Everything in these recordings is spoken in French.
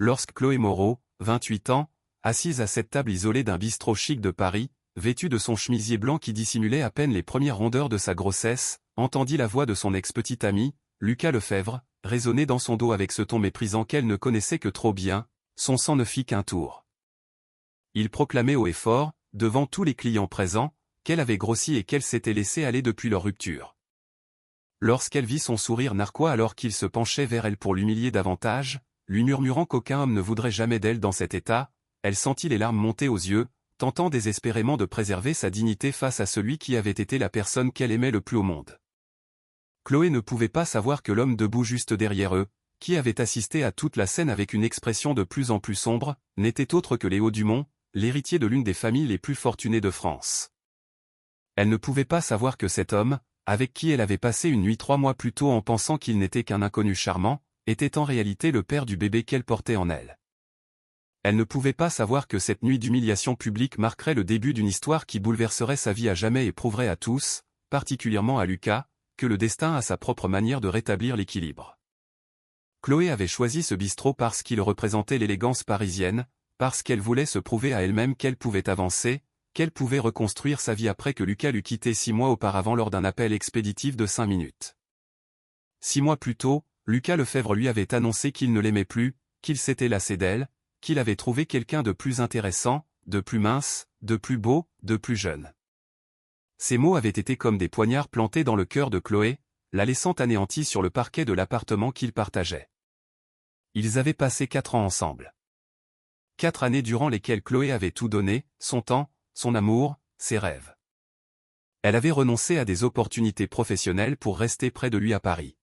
lorsque Chloé Moreau, 28 ans, assise à cette table isolée d'un bistrot chic de Paris, vêtue de son chemisier blanc qui dissimulait à peine les premières rondeurs de sa grossesse, entendit la voix de son ex-petit ami, Lucas Lefebvre, résonner dans son dos avec ce ton méprisant qu'elle ne connaissait que trop bien, son sang ne fit qu'un tour. Il proclamait haut et fort, devant tous les clients présents, qu'elle avait grossi et qu'elle s'était laissée aller depuis leur rupture. Lorsqu'elle vit son sourire narquois alors qu'il se penchait vers elle pour l'humilier davantage, lui murmurant qu'aucun homme ne voudrait jamais d'elle dans cet état, elle sentit les larmes monter aux yeux, tentant désespérément de préserver sa dignité face à celui qui avait été la personne qu'elle aimait le plus au monde. Chloé ne pouvait pas savoir que l'homme debout juste derrière eux, qui avait assisté à toute la scène avec une expression de plus en plus sombre, n'était autre que Léo Dumont, l'héritier de l'une des familles les plus fortunées de France. Elle ne pouvait pas savoir que cet homme, avec qui elle avait passé une nuit 3 mois plus tôt en pensant qu'il n'était qu'un inconnu charmant, était en réalité le père du bébé qu'elle portait en elle. Elle ne pouvait pas savoir que cette nuit d'humiliation publique marquerait le début d'une histoire qui bouleverserait sa vie à jamais et prouverait à tous, particulièrement à Lucas, que le destin a sa propre manière de rétablir l'équilibre. Chloé avait choisi ce bistrot parce qu'il représentait l'élégance parisienne, parce qu'elle voulait se prouver à elle-même qu'elle pouvait avancer, qu'elle pouvait reconstruire sa vie après que Lucas l'eût quittée 6 mois auparavant lors d'un appel expéditif de 5 minutes. 6 mois plus tôt, Lucas Lefebvre lui avait annoncé qu'il ne l'aimait plus, qu'il s'était lassé d'elle, qu'il avait trouvé quelqu'un de plus intéressant, de plus mince, de plus beau, de plus jeune. Ces mots avaient été comme des poignards plantés dans le cœur de Chloé, la laissant anéantie sur le parquet de l'appartement qu'ils partageaient. Ils avaient passé 4 ans ensemble. 4 années durant lesquelles Chloé avait tout donné, son temps, son amour, ses rêves. Elle avait renoncé à des opportunités professionnelles pour rester près de lui à Paris.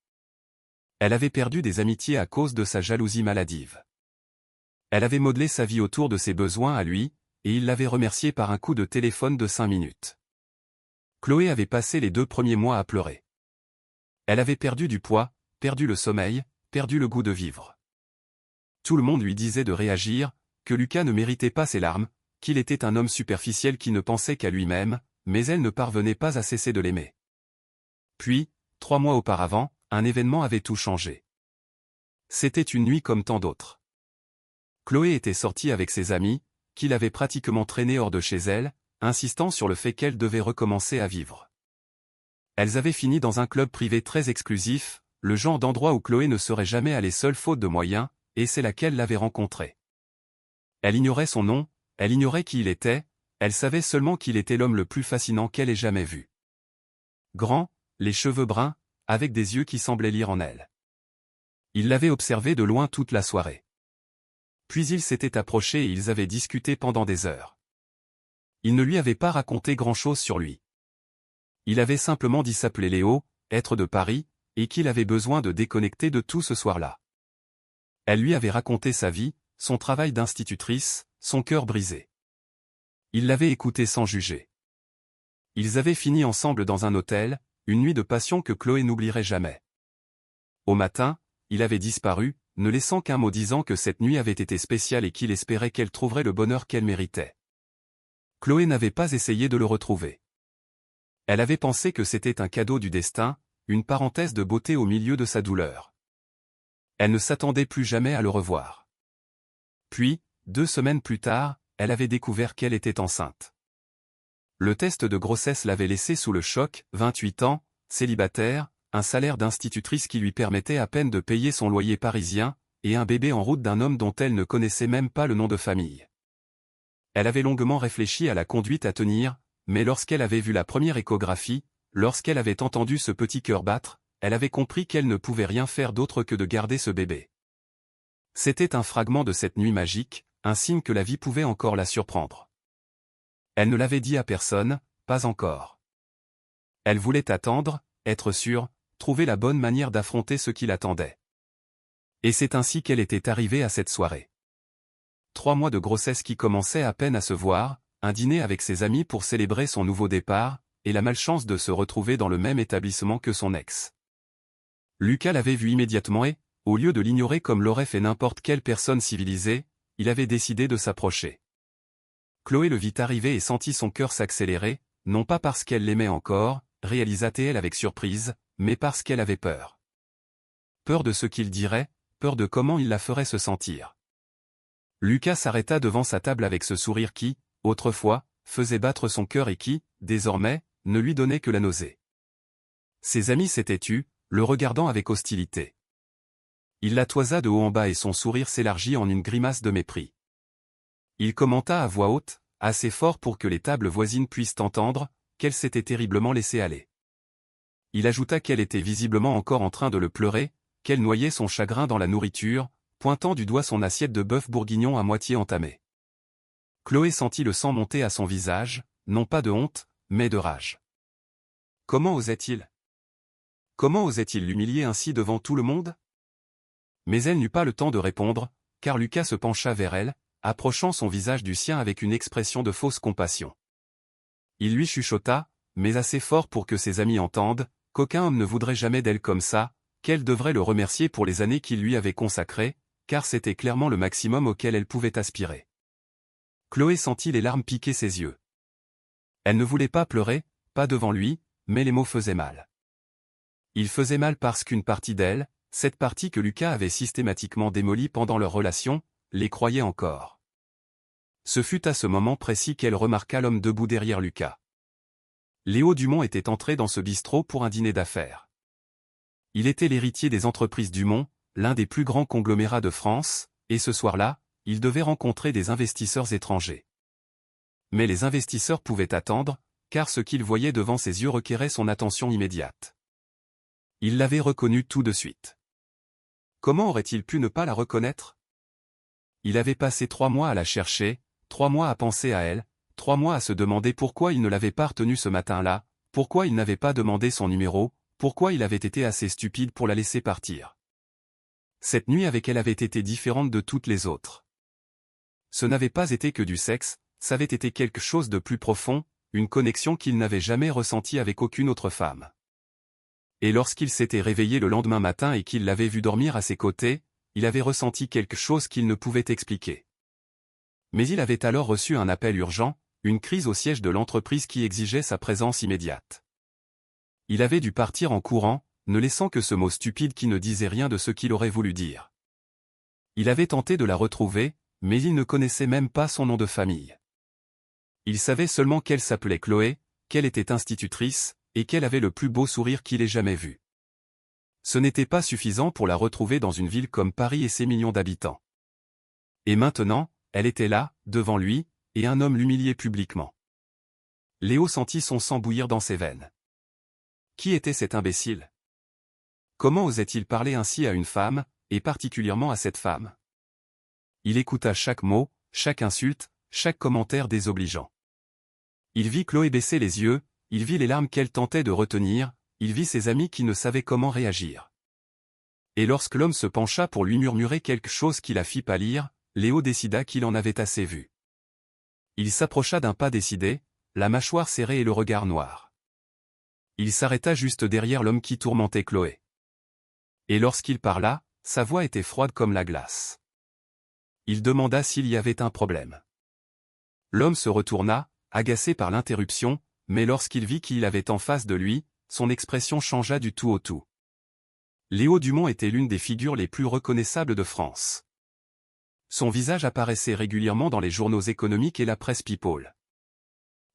Elle avait perdu des amitiés à cause de sa jalousie maladive. Elle avait modelé sa vie autour de ses besoins à lui, et il l'avait remercié par un coup de téléphone de 5 minutes. Chloé avait passé les 2 premiers mois à pleurer. Elle avait perdu du poids, perdu le sommeil, perdu le goût de vivre. Tout le monde lui disait de réagir, que Lucas ne méritait pas ses larmes, qu'il était un homme superficiel qui ne pensait qu'à lui-même, mais elle ne parvenait pas à cesser de l'aimer. Puis, 3 mois auparavant, un événement avait tout changé. C'était une nuit comme tant d'autres. Chloé était sortie avec ses amis, qui l'avaient pratiquement traînée hors de chez elle, insistant sur le fait qu'elle devait recommencer à vivre. Elles avaient fini dans un club privé très exclusif, le genre d'endroit où Chloé ne serait jamais allée seule faute de moyens, et c'est là qu'elle l'avait rencontré. Elle ignorait son nom, elle ignorait qui il était, elle savait seulement qu'il était l'homme le plus fascinant qu'elle ait jamais vu. Grand, les cheveux bruns, avec des yeux qui semblaient lire en elle. Il l'avait observé de loin toute la soirée. Puis ils s'étaient approchés et ils avaient discuté pendant des heures. Il ne lui avait pas raconté grand-chose sur lui. Il avait simplement dit s'appeler Léo, être de Paris, et qu'il avait besoin de déconnecter de tout ce soir-là. Elle lui avait raconté sa vie, son travail d'institutrice, son cœur brisé. Il l'avait écouté sans juger. Ils avaient fini ensemble dans un hôtel, une nuit de passion que Chloé n'oublierait jamais. Au matin, il avait disparu, ne laissant qu'un mot disant que cette nuit avait été spéciale et qu'il espérait qu'elle trouverait le bonheur qu'elle méritait. Chloé n'avait pas essayé de le retrouver. Elle avait pensé que c'était un cadeau du destin, une parenthèse de beauté au milieu de sa douleur. Elle ne s'attendait plus jamais à le revoir. Puis, 2 semaines plus tard, elle avait découvert qu'elle était enceinte. Le test de grossesse l'avait laissée sous le choc, 28 ans, célibataire, un salaire d'institutrice qui lui permettait à peine de payer son loyer parisien, et un bébé en route d'un homme dont elle ne connaissait même pas le nom de famille. Elle avait longuement réfléchi à la conduite à tenir, mais lorsqu'elle avait vu la première échographie, lorsqu'elle avait entendu ce petit cœur battre, elle avait compris qu'elle ne pouvait rien faire d'autre que de garder ce bébé. C'était un fragment de cette nuit magique, un signe que la vie pouvait encore la surprendre. Elle ne l'avait dit à personne, pas encore. Elle voulait attendre, être sûre, trouver la bonne manière d'affronter ce qui l'attendait. Et c'est ainsi qu'elle était arrivée à cette soirée. 3 mois de grossesse qui commençaient à peine à se voir, un dîner avec ses amis pour célébrer son nouveau départ, et la malchance de se retrouver dans le même établissement que son ex. Lucas l'avait vu immédiatement et, au lieu de l'ignorer comme l'aurait fait n'importe quelle personne civilisée, il avait décidé de s'approcher. Chloé le vit arriver et sentit son cœur s'accélérer, non pas parce qu'elle l'aimait encore, réalisa-t-elle avec surprise, mais parce qu'elle avait peur. Peur de ce qu'il dirait, peur de comment il la ferait se sentir. Lucas s'arrêta devant sa table avec ce sourire qui, autrefois, faisait battre son cœur et qui, désormais, ne lui donnait que la nausée. Ses amis s'étaient tus, le regardant avec hostilité. Il la toisa de haut en bas et son sourire s'élargit en une grimace de mépris. Il commenta à voix haute, assez fort pour que les tables voisines puissent entendre, qu'elle s'était terriblement laissée aller. Il ajouta qu'elle était visiblement encore en train de le pleurer, qu'elle noyait son chagrin dans la nourriture, pointant du doigt son assiette de bœuf bourguignon à moitié entamée. Chloé sentit le sang monter à son visage, non pas de honte, mais de rage. Comment osait-il? Comment osait-il l'humilier ainsi devant tout le monde? Mais elle n'eut pas le temps de répondre, car Lucas se pencha vers elle, approchant son visage du sien avec une expression de fausse compassion. Il lui chuchota, mais assez fort pour que ses amis entendent, qu'aucun homme ne voudrait jamais d'elle comme ça, qu'elle devrait le remercier pour les années qu'il lui avait consacrées, car c'était clairement le maximum auquel elle pouvait aspirer. Chloé sentit les larmes piquer ses yeux. Elle ne voulait pas pleurer, pas devant lui, mais les mots faisaient mal. Ils faisaient mal parce qu'une partie d'elle, cette partie que Lucas avait systématiquement démolie pendant leur relation, les croyait encore. Ce fut à ce moment précis qu'elle remarqua l'homme debout derrière Lucas. Léo Dumont était entré dans ce bistrot pour un dîner d'affaires. Il était l'héritier des entreprises Dumont, l'un des plus grands conglomérats de France, et ce soir-là, il devait rencontrer des investisseurs étrangers. Mais les investisseurs pouvaient attendre, car ce qu'il voyait devant ses yeux requérait son attention immédiate. Il l'avait reconnue tout de suite. Comment aurait-il pu ne pas la reconnaître? Il avait passé 3 mois à la chercher, 3 mois à penser à elle, 3 mois à se demander pourquoi il ne l'avait pas retenue ce matin-là, pourquoi il n'avait pas demandé son numéro, pourquoi il avait été assez stupide pour la laisser partir. Cette nuit avec elle avait été différente de toutes les autres. Ce n'avait pas été que du sexe, ça avait été quelque chose de plus profond, une connexion qu'il n'avait jamais ressentie avec aucune autre femme. Et lorsqu'il s'était réveillé le lendemain matin et qu'il l'avait vue dormir à ses côtés, il avait ressenti quelque chose qu'il ne pouvait expliquer. Mais il avait alors reçu un appel urgent, une crise au siège de l'entreprise qui exigeait sa présence immédiate. Il avait dû partir en courant, ne laissant que ce mot stupide qui ne disait rien de ce qu'il aurait voulu dire. Il avait tenté de la retrouver, mais il ne connaissait même pas son nom de famille. Il savait seulement qu'elle s'appelait Chloé, qu'elle était institutrice, et qu'elle avait le plus beau sourire qu'il ait jamais vu. Ce n'était pas suffisant pour la retrouver dans une ville comme Paris et ses millions d'habitants. Et maintenant, elle était là, devant lui, et un homme l'humiliait publiquement. Léo sentit son sang bouillir dans ses veines. Qui était cet imbécile? Comment osait-il parler ainsi à une femme, et particulièrement à cette femme? Il écouta chaque mot, chaque insulte, chaque commentaire désobligeant. Il vit Chloé baisser les yeux, il vit les larmes qu'elle tentait de retenir, il vit ses amis qui ne savaient comment réagir. Et lorsque l'homme se pencha pour lui murmurer quelque chose qui la fit pâlir, Léo décida qu'il en avait assez vu. Il s'approcha d'un pas décidé, la mâchoire serrée et le regard noir. Il s'arrêta juste derrière l'homme qui tourmentait Chloé. Et lorsqu'il parla, sa voix était froide comme la glace. Il demanda s'il y avait un problème. L'homme se retourna, agacé par l'interruption, mais lorsqu'il vit qui il avait en face de lui, son expression changea du tout au tout. Léo Dumont était l'une des figures les plus reconnaissables de France. Son visage apparaissait régulièrement dans les journaux économiques et la presse people.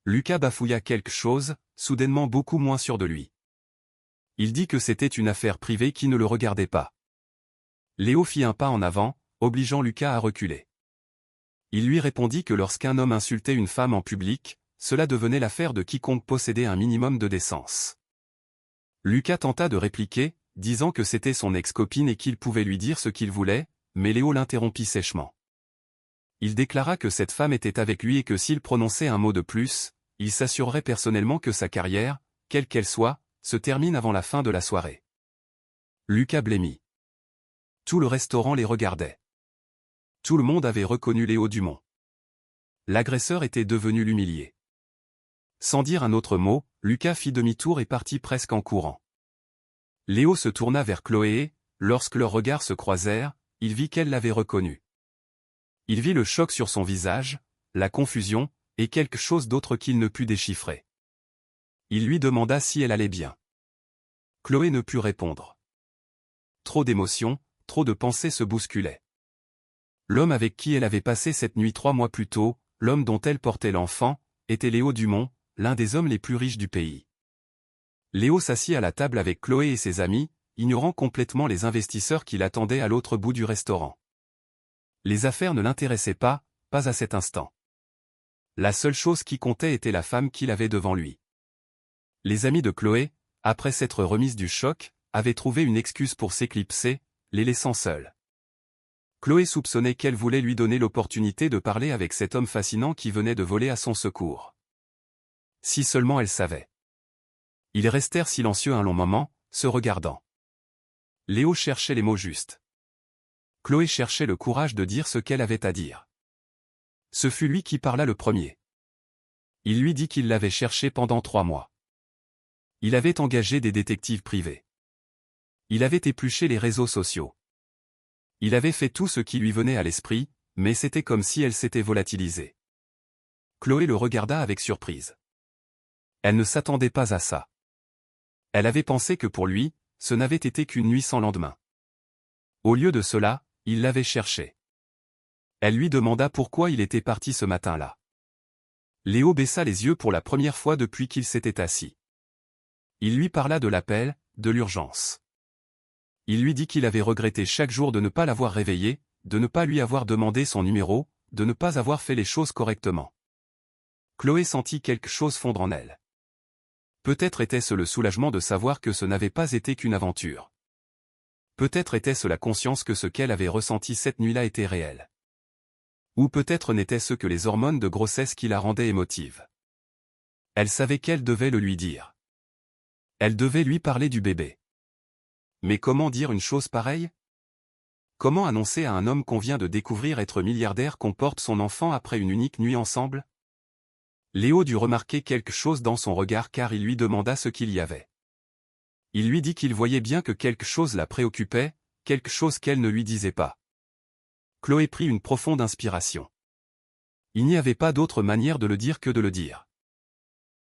Lucas bafouilla quelque chose, soudainement beaucoup moins sûr de lui. Il dit que c'était une affaire privée qui ne le regardait pas. Léo fit un pas en avant, obligeant Lucas à reculer. Il lui répondit que lorsqu'un homme insultait une femme en public, cela devenait l'affaire de quiconque possédait un minimum de décence. Lucas tenta de répliquer, disant que c'était son ex-copine et qu'il pouvait lui dire ce qu'il voulait, mais Léo l'interrompit sèchement. Il déclara que cette femme était avec lui et que s'il prononçait un mot de plus, il s'assurerait personnellement que sa carrière, quelle qu'elle soit, se termine avant la fin de la soirée. Lucas blêmit. Tout le restaurant les regardait. Tout le monde avait reconnu Léo Dumont. L'agresseur était devenu l'humilié. Sans dire un autre mot, Lucas fit demi-tour et partit presque en courant. Léo se tourna vers Chloé et, lorsque leurs regards se croisèrent, il vit qu'elle l'avait reconnu. Il vit le choc sur son visage, la confusion, et quelque chose d'autre qu'il ne put déchiffrer. Il lui demanda si elle allait bien. Chloé ne put répondre. Trop d'émotions, trop de pensées se bousculaient. L'homme avec qui elle avait passé cette nuit 3 mois plus tôt, l'homme dont elle portait l'enfant, était Léo Dumont, l'un des hommes les plus riches du pays. Léo s'assit à la table avec Chloé et ses amis, ignorant complètement les investisseurs qui l'attendaient à l'autre bout du restaurant. Les affaires ne l'intéressaient pas à cet instant. La seule chose qui comptait était la femme qu'il avait devant lui. Les amis de Chloé, après s'être remises du choc, avaient trouvé une excuse pour s'éclipser, les laissant seuls. Chloé soupçonnait qu'elle voulait lui donner l'opportunité de parler avec cet homme fascinant qui venait de voler à son secours. Si seulement elle savait. Ils restèrent silencieux un long moment, se regardant. Léo cherchait les mots justes. Chloé cherchait le courage de dire ce qu'elle avait à dire. Ce fut lui qui parla le premier. Il lui dit qu'il l'avait cherché pendant 3 mois. Il avait engagé des détectives privés. Il avait épluché les réseaux sociaux. Il avait fait tout ce qui lui venait à l'esprit, mais c'était comme si elle s'était volatilisée. Chloé le regarda avec surprise. Elle ne s'attendait pas à ça. Elle avait pensé que pour lui, ce n'avait été qu'une nuit sans lendemain. Au lieu de cela, il l'avait cherché. Elle lui demanda pourquoi il était parti ce matin-là. Léo baissa les yeux pour la première fois depuis qu'il s'était assis. Il lui parla de l'appel, de l'urgence. Il lui dit qu'il avait regretté chaque jour de ne pas l'avoir réveillé, de ne pas lui avoir demandé son numéro, de ne pas avoir fait les choses correctement. Chloé sentit quelque chose fondre en elle. Peut-être était-ce le soulagement de savoir que ce n'avait pas été qu'une aventure. Peut-être était-ce la conscience que ce qu'elle avait ressenti cette nuit-là était réel. Ou peut-être n'était-ce que les hormones de grossesse qui la rendaient émotive. Elle savait qu'elle devait le lui dire. Elle devait lui parler du bébé. Mais comment dire une chose pareille? Comment annoncer à un homme qu'on vient de découvrir être milliardaire qu'on porte son enfant après une unique nuit ensemble? Léo dut remarquer quelque chose dans son regard car il lui demanda ce qu'il y avait. Il lui dit qu'il voyait bien que quelque chose la préoccupait, quelque chose qu'elle ne lui disait pas. Chloé prit une profonde inspiration. Il n'y avait pas d'autre manière de le dire que de le dire.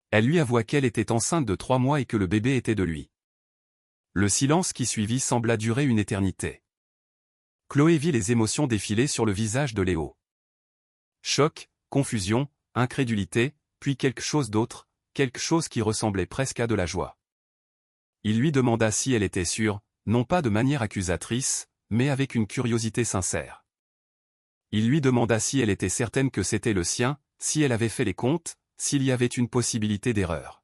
Elle lui avoua qu'elle était enceinte de 3 mois et que le bébé était de lui. Le silence qui suivit sembla durer une éternité. Chloé vit les émotions défiler sur le visage de Léo. Choc, confusion, incrédulité, puis quelque chose d'autre, quelque chose qui ressemblait presque à de la joie. Il lui demanda si elle était sûre, non pas de manière accusatrice, mais avec une curiosité sincère. Il lui demanda si elle était certaine que c'était le sien, si elle avait fait les comptes, s'il y avait une possibilité d'erreur.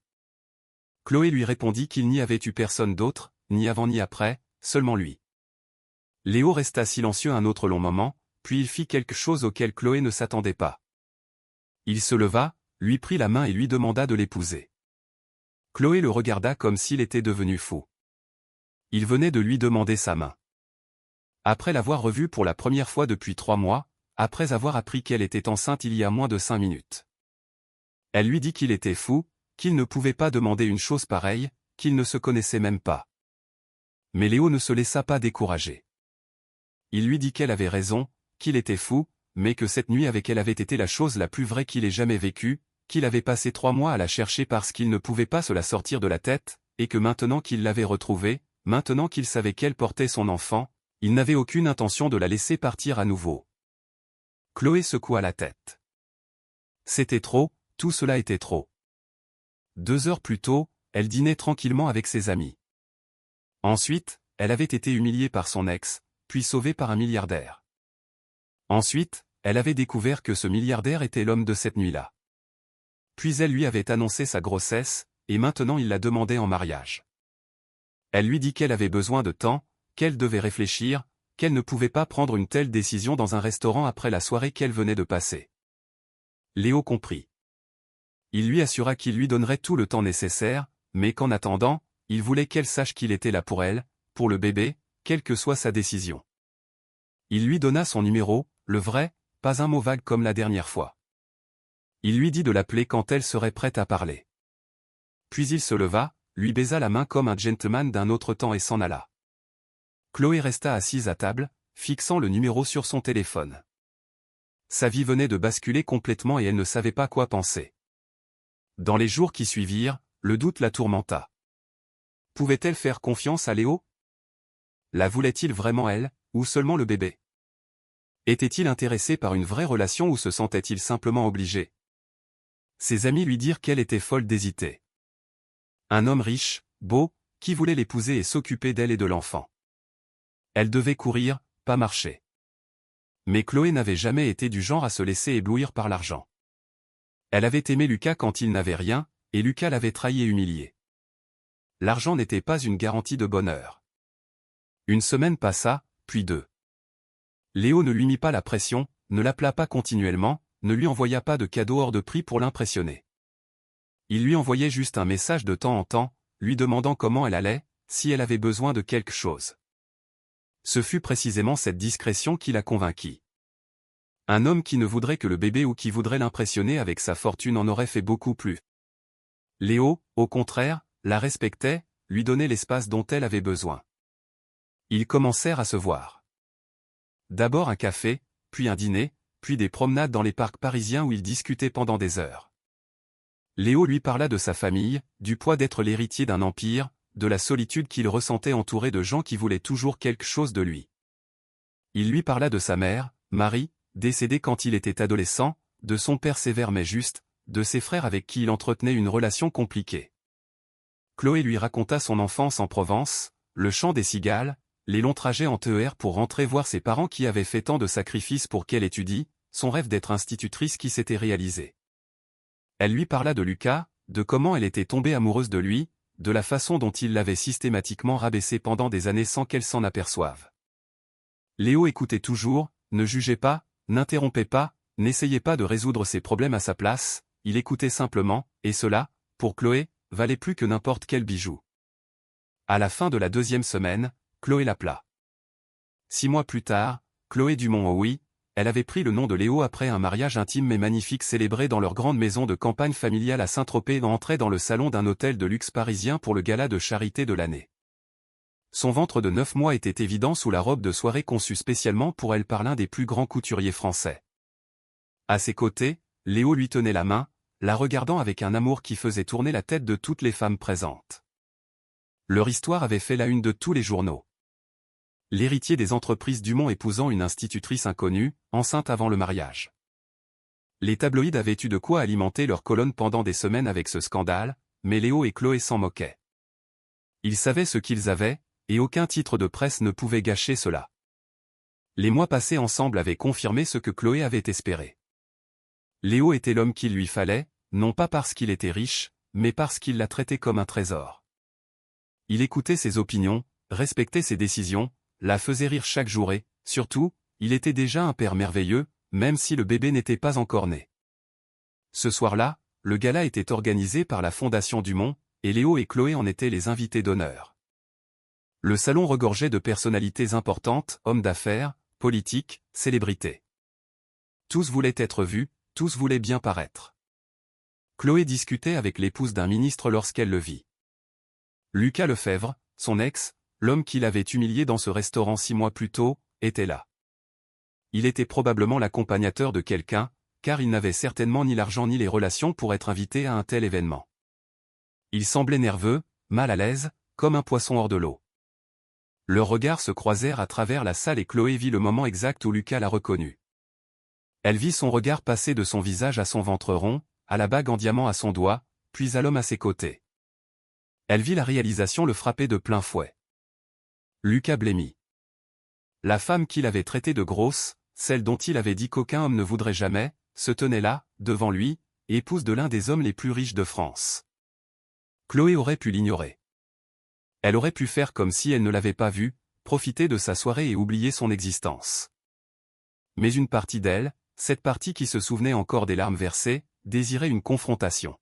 Chloé lui répondit qu'il n'y avait eu personne d'autre, ni avant ni après, seulement lui. Léo resta silencieux un autre long moment, puis il fit quelque chose auquel Chloé ne s'attendait pas. Il se leva, lui prit la main et lui demanda de l'épouser. Chloé le regarda comme s'il était devenu fou. Il venait de lui demander sa main. Après l'avoir revue pour la première fois depuis 3 mois, après avoir appris qu'elle était enceinte il y a moins de 5 minutes. Elle lui dit qu'il était fou, qu'il ne pouvait pas demander une chose pareille, qu'il ne se connaissait même pas. Mais Léo ne se laissa pas décourager. Il lui dit qu'elle avait raison, qu'il était fou, mais que cette nuit avec elle avait été la chose la plus vraie qu'il ait jamais vécue, qu'il avait passé 3 mois à la chercher parce qu'il ne pouvait pas se la sortir de la tête, et que maintenant qu'il l'avait retrouvée, maintenant qu'il savait qu'elle portait son enfant, il n'avait aucune intention de la laisser partir à nouveau. Chloé secoua la tête. C'était trop, tout cela était trop. 2 heures plus tôt, elle dînait tranquillement avec ses amis. Ensuite, elle avait été humiliée par son ex, puis sauvée par un milliardaire. Ensuite, elle avait découvert que ce milliardaire était l'homme de cette nuit-là. Puis elle lui avait annoncé sa grossesse, et maintenant il la demandait en mariage. Elle lui dit qu'elle avait besoin de temps, qu'elle devait réfléchir, qu'elle ne pouvait pas prendre une telle décision dans un restaurant après la soirée qu'elle venait de passer. Léo comprit. Il lui assura qu'il lui donnerait tout le temps nécessaire, mais qu'en attendant, il voulait qu'elle sache qu'il était là pour elle, pour le bébé, quelle que soit sa décision. Il lui donna son numéro, le vrai, pas un mot vague comme la dernière fois. Il lui dit de l'appeler quand elle serait prête à parler. Puis il se leva, lui baisa la main comme un gentleman d'un autre temps et s'en alla. Chloé resta assise à table, fixant le numéro sur son téléphone. Sa vie venait de basculer complètement et elle ne savait pas quoi penser. Dans les jours qui suivirent, le doute la tourmenta. Pouvait-elle faire confiance à Léo? La voulait-il vraiment elle, ou seulement le bébé? Était-il intéressé par une vraie relation ou se sentait-il simplement obligé? Ses amis lui dirent qu'elle était folle d'hésiter. Un homme riche, beau, qui voulait l'épouser et s'occuper d'elle et de l'enfant. Elle devait courir, pas marcher. Mais Chloé n'avait jamais été du genre à se laisser éblouir par l'argent. Elle avait aimé Lucas quand il n'avait rien, et Lucas l'avait trahi et humilié. L'argent n'était pas une garantie de bonheur. Une semaine passa, puis deux. Léo ne lui mit pas la pression, ne l'appela pas continuellement, ne lui envoya pas de cadeaux hors de prix pour l'impressionner. Il lui envoyait juste un message de temps en temps, lui demandant comment elle allait, si elle avait besoin de quelque chose. Ce fut précisément cette discrétion qui la convainquit. Un homme qui ne voudrait que le bébé ou qui voudrait l'impressionner avec sa fortune en aurait fait beaucoup plus. Léo, au contraire, la respectait, lui donnait l'espace dont elle avait besoin. Ils commencèrent à se voir. D'abord un café, puis un dîner, puis des promenades dans les parcs parisiens où ils discutaient pendant des heures. Léo lui parla de sa famille, du poids d'être l'héritier d'un empire, de la solitude qu'il ressentait entouré de gens qui voulaient toujours quelque chose de lui. Il lui parla de sa mère, Marie, décédée quand il était adolescent, de son père sévère mais juste, de ses frères avec qui il entretenait une relation compliquée. Chloé lui raconta son enfance en Provence, le chant des cigales, les longs trajets en TER pour rentrer voir ses parents qui avaient fait tant de sacrifices pour qu'elle étudie, son rêve d'être institutrice qui s'était réalisé. Elle lui parla de Lucas, de comment elle était tombée amoureuse de lui, de la façon dont il l'avait systématiquement rabaissée pendant des années sans qu'elle s'en aperçoive. Léo écoutait toujours, ne jugeait pas, n'interrompait pas, n'essayait pas de résoudre ses problèmes à sa place, il écoutait simplement, et cela, pour Chloé, valait plus que n'importe quel bijou. À la fin de la deuxième semaine, Chloé l'appela. 6 mois plus tard, Chloé Dumont-Oui, elle avait pris le nom de Léo après un mariage intime mais magnifique célébré dans leur grande maison de campagne familiale à Saint-Tropez et entrait dans le salon d'un hôtel de luxe parisien pour le gala de charité de l'année. Son ventre de 9 mois était évident sous la robe de soirée conçue spécialement pour elle par l'un des plus grands couturiers français. À ses côtés, Léo lui tenait la main, la regardant avec un amour qui faisait tourner la tête de toutes les femmes présentes. Leur histoire avait fait la une de tous les journaux. L'héritier des entreprises Dumont épousant une institutrice inconnue, enceinte avant le mariage. Les tabloïds avaient eu de quoi alimenter leurs colonnes pendant des semaines avec ce scandale, mais Léo et Chloé s'en moquaient. Ils savaient ce qu'ils avaient, et aucun titre de presse ne pouvait gâcher cela. Les mois passés ensemble avaient confirmé ce que Chloé avait espéré. Léo était l'homme qu'il lui fallait, non pas parce qu'il était riche, mais parce qu'il la traitait comme un trésor. Il écoutait ses opinions, respectait ses décisions, la faisait rire chaque jour et, surtout, il était déjà un père merveilleux, même si le bébé n'était pas encore né. Ce soir-là, le gala était organisé par la Fondation Dumont, et Léo et Chloé en étaient les invités d'honneur. Le salon regorgeait de personnalités importantes, hommes d'affaires, politiques, célébrités. Tous voulaient être vus, tous voulaient bien paraître. Chloé discutait avec l'épouse d'un ministre lorsqu'elle le vit. Lucas Lefebvre, son ex, l'homme qui l'avait humilié dans ce restaurant 6 mois plus tôt, était là. Il était probablement l'accompagnateur de quelqu'un, car il n'avait certainement ni l'argent ni les relations pour être invité à un tel événement. Il semblait nerveux, mal à l'aise, comme un poisson hors de l'eau. Leurs regards se croisèrent à travers la salle et Chloé vit le moment exact où Lucas la reconnut. Elle vit son regard passer de son visage à son ventre rond, à la bague en diamant à son doigt, puis à l'homme à ses côtés. Elle vit la réalisation le frapper de plein fouet. Lucas blêmit. La femme qu'il avait traitée de grosse, celle dont il avait dit qu'aucun homme ne voudrait jamais, se tenait là, devant lui, épouse de l'un des hommes les plus riches de France. Chloé aurait pu l'ignorer. Elle aurait pu faire comme si elle ne l'avait pas vu, profiter de sa soirée et oublier son existence. Mais une partie d'elle, cette partie qui se souvenait encore des larmes versées, désirait une confrontation.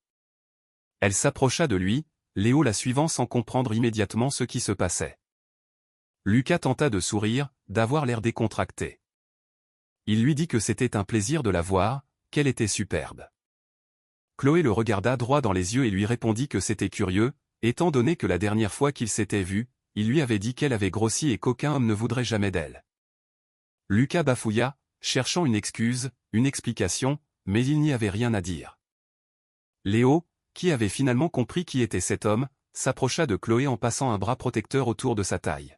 Elle s'approcha de lui, Léo la suivant sans comprendre immédiatement ce qui se passait. Lucas tenta de sourire, d'avoir l'air décontracté. Il lui dit que c'était un plaisir de la voir, qu'elle était superbe. Chloé le regarda droit dans les yeux et lui répondit que c'était curieux, étant donné que la dernière fois qu'ils s'étaient vus, il lui avait dit qu'elle avait grossi et qu'aucun homme ne voudrait jamais d'elle. Lucas bafouilla, cherchant une excuse, une explication, mais il n'y avait rien à dire. Léo, qui avait finalement compris qui était cet homme, s'approcha de Chloé en passant un bras protecteur autour de sa taille.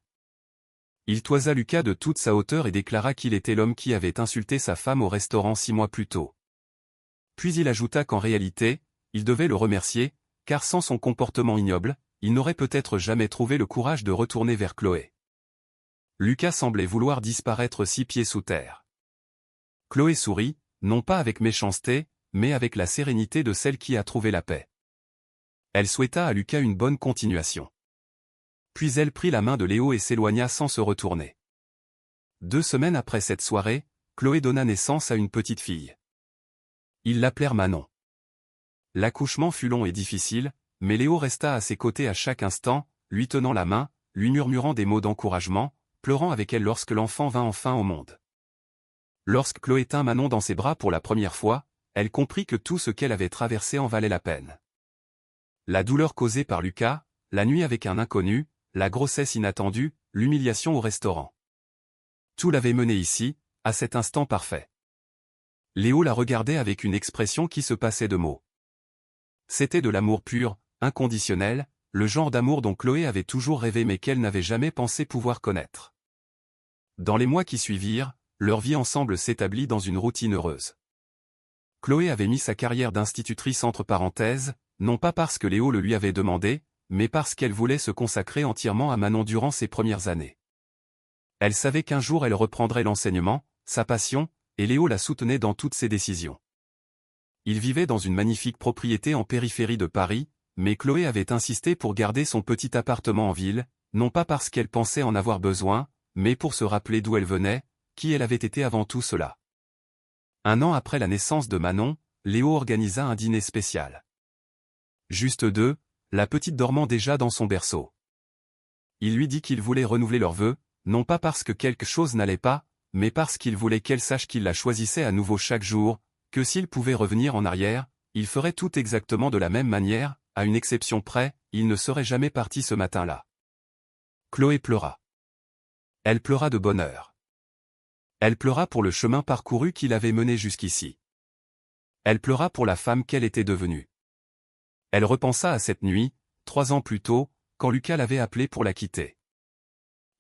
Il toisa Lucas de toute sa hauteur et déclara qu'il était l'homme qui avait insulté sa femme au restaurant 6 mois plus tôt. Puis il ajouta qu'en réalité, il devait le remercier, car sans son comportement ignoble, il n'aurait peut-être jamais trouvé le courage de retourner vers Chloé. Lucas semblait vouloir disparaître 6 pieds sous terre. Chloé sourit, non pas avec méchanceté, mais avec la sérénité de celle qui a trouvé la paix. Elle souhaita à Lucas une bonne continuation. Puis elle prit la main de Léo et s'éloigna sans se retourner. 2 semaines après cette soirée, Chloé donna naissance à une petite fille. Ils l'appelèrent Manon. L'accouchement fut long et difficile, mais Léo resta à ses côtés à chaque instant, lui tenant la main, lui murmurant des mots d'encouragement, pleurant avec elle lorsque l'enfant vint enfin au monde. Lorsque Chloé tint Manon dans ses bras pour la première fois, elle comprit que tout ce qu'elle avait traversé en valait la peine. La douleur causée par Lucas, la nuit avec un inconnu, la grossesse inattendue, l'humiliation au restaurant. Tout l'avait menée ici, à cet instant parfait. Léo la regardait avec une expression qui se passait de mots. C'était de l'amour pur, inconditionnel, le genre d'amour dont Chloé avait toujours rêvé mais qu'elle n'avait jamais pensé pouvoir connaître. Dans les mois qui suivirent, leur vie ensemble s'établit dans une routine heureuse. Chloé avait mis sa carrière d'institutrice entre parenthèses, non pas parce que Léo le lui avait demandé, mais parce qu'elle voulait se consacrer entièrement à Manon durant ses premières années. Elle savait qu'un jour elle reprendrait l'enseignement, sa passion, et Léo la soutenait dans toutes ses décisions. Ils vivaient dans une magnifique propriété en périphérie de Paris, mais Chloé avait insisté pour garder son petit appartement en ville, non pas parce qu'elle pensait en avoir besoin, mais pour se rappeler d'où elle venait, qui elle avait été avant tout cela. 1 an après la naissance de Manon, Léo organisa un dîner spécial. Juste 2, la petite dormant déjà dans son berceau. Il lui dit qu'il voulait renouveler leurs vœux, non pas parce que quelque chose n'allait pas, mais parce qu'il voulait qu'elle sache qu'il la choisissait à nouveau chaque jour, que s'il pouvait revenir en arrière, il ferait tout exactement de la même manière, à une exception près, il ne serait jamais parti ce matin-là. Chloé pleura. Elle pleura de bonheur. Elle pleura pour le chemin parcouru qui l'avait menée jusqu'ici. Elle pleura pour la femme qu'elle était devenue. Elle repensa à cette nuit, 3 ans plus tôt, quand Lucas l'avait appelée pour la quitter.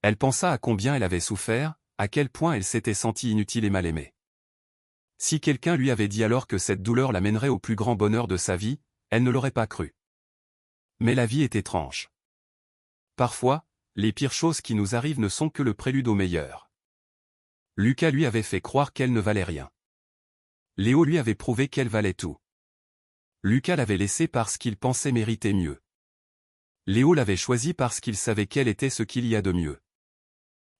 Elle pensa à combien elle avait souffert, à quel point elle s'était sentie inutile et mal aimée. Si quelqu'un lui avait dit alors que cette douleur l'amènerait au plus grand bonheur de sa vie, elle ne l'aurait pas cru. Mais la vie est étrange. Parfois, les pires choses qui nous arrivent ne sont que le prélude au meilleur. Lucas lui avait fait croire qu'elle ne valait rien. Léo lui avait prouvé qu'elle valait tout. Lucas l'avait laissée parce qu'il pensait mériter mieux. Léo l'avait choisie parce qu'il savait qu'elle était ce qu'il y a de mieux.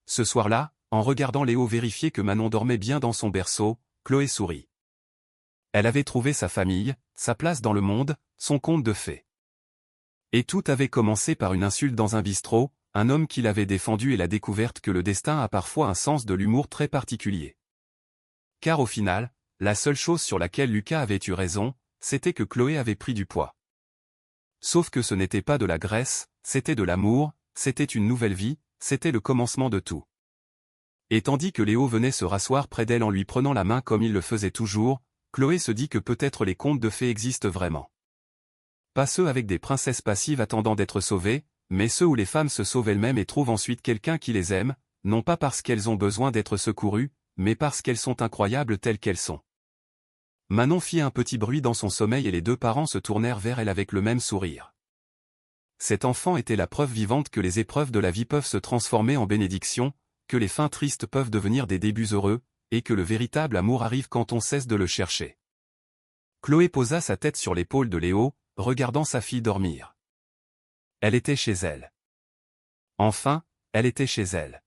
Ce soir-là, en regardant Léo vérifier que Manon dormait bien dans son berceau, Chloé sourit. Elle avait trouvé sa famille, sa place dans le monde, son conte de fées. Et tout avait commencé par une insulte dans un bistrot, un homme qui l'avait défendu et la découverte que le destin a parfois un sens de l'humour très particulier. Car au final, la seule chose sur laquelle Lucas avait eu raison, c'était que Chloé avait pris du poids. Sauf que ce n'était pas de la graisse, c'était de l'amour, c'était une nouvelle vie, c'était le commencement de tout. Et tandis que Léo venait se rasseoir près d'elle en lui prenant la main comme il le faisait toujours, Chloé se dit que peut-être les contes de fées existent vraiment. Pas ceux avec des princesses passives attendant d'être sauvées, mais ceux où les femmes se sauvent elles-mêmes et trouvent ensuite quelqu'un qui les aime, non pas parce qu'elles ont besoin d'être secourues, mais parce qu'elles sont incroyables telles qu'elles sont. Manon fit un petit bruit dans son sommeil et les 2 parents se tournèrent vers elle avec le même sourire. Cet enfant était la preuve vivante que les épreuves de la vie peuvent se transformer en bénédictions, que les fins tristes peuvent devenir des débuts heureux, et que le véritable amour arrive quand on cesse de le chercher. Chloé posa sa tête sur l'épaule de Léo, regardant sa fille dormir. Elle était chez elle. Enfin, elle était chez elle.